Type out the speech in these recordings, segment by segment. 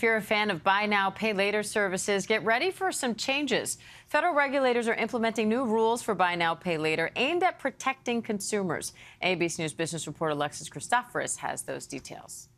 If you're a fan of buy now, pay later services, get ready for some changes. Federal regulators are implementing new rules for buy now, pay later aimed at protecting consumers. ABC News business reporter Alexis Christoforous has those details.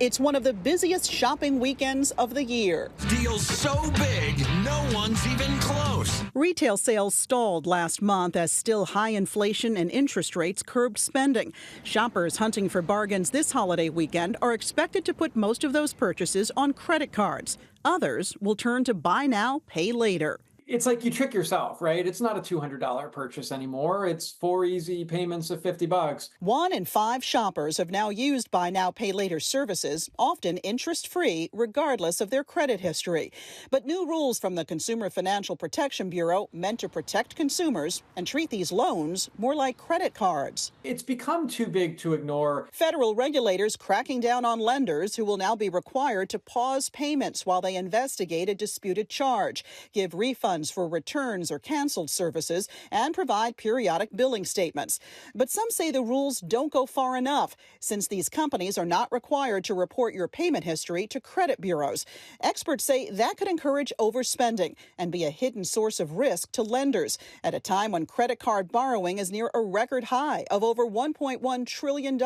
It's one of the busiest shopping weekends of the year. Deals so big, no one's even close. Retail sales stalled last month as still high inflation and interest rates curbed spending. Shoppers hunting for bargains this holiday weekend are expected to put most of those purchases on credit cards. Others will turn to buy now, pay later. It's like you trick yourself, right? It's not a $200 purchase anymore. It's 4 easy payments of $50. 1 in 5 shoppers have now used buy now, pay later services, often interest-free, regardless of their credit history. But new rules from the Consumer Financial Protection Bureau meant to protect consumers and treat these loans more like credit cards. It's become too big to ignore. Federal regulators cracking down on lenders who will now be required to pause payments while they investigate a disputed charge, give refunds for returns or canceled services, and provide periodic billing statements. But some say the rules don't go far enough, since these companies are not required to report your payment history to credit bureaus. Experts say that could encourage overspending and be a hidden source of risk to lenders at a time when credit card borrowing is near a record high of over $1.1 trillion,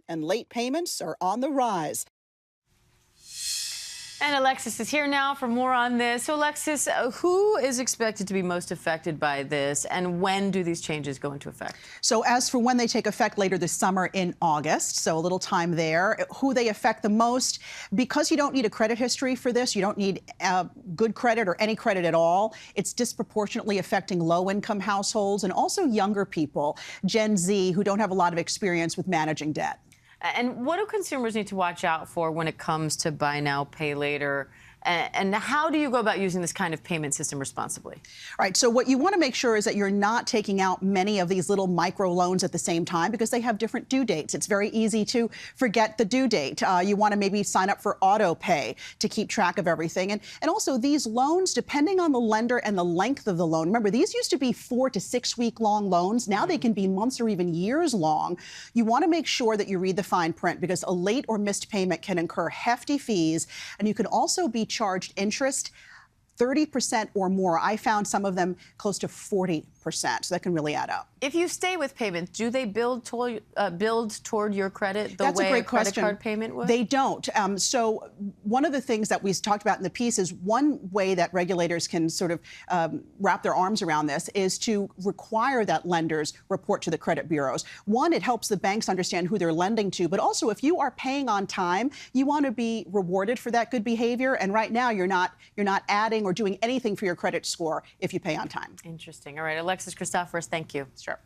and late payments are on the rise. And Alexis is here now for more on this. So, Alexis, who is expected to be most affected by this, and when do these changes go into effect? So as for when they take effect later this summer in August, so a little time there, who they affect the most, because you don't need a credit history for this, you don't need good credit or any credit at all, it's disproportionately affecting low-income households and also younger people, Gen Z, who don't have a lot of experience with managing debt. And what do consumers need to watch out for when it comes to buy now, pay later? And how do you go about using this kind of payment system responsibly? All right, so what you want to make sure is that you're not taking out many of these little micro loans at the same time because they have different due dates. It's very easy to forget the due date. You want to maybe sign up for auto pay to keep track of everything. And also these loans, depending on the lender and the length of the loan, remember, these used to be 4 to 6 week long loans. Now they can be months or even years long. You want to make sure that you read the fine print because a late or missed payment can incur hefty fees, and you can also be charged interest 30% or more. I found some of them close to 40%, so that can really add up. If you stay with payments, do they build toward your credit the way a credit card payment would? They don't. So one of the things that we talked about in the piece is one way that regulators can sort of wrap their arms around this is to require that lenders report to the credit bureaus. One, it helps the banks understand who they're lending to, but also if you are paying on time, you want to be rewarded for that good behavior. And right now, you're not adding or doing anything for your credit score if you pay on time. Interesting. All right, Alexis Christoforous, thank you. Sure.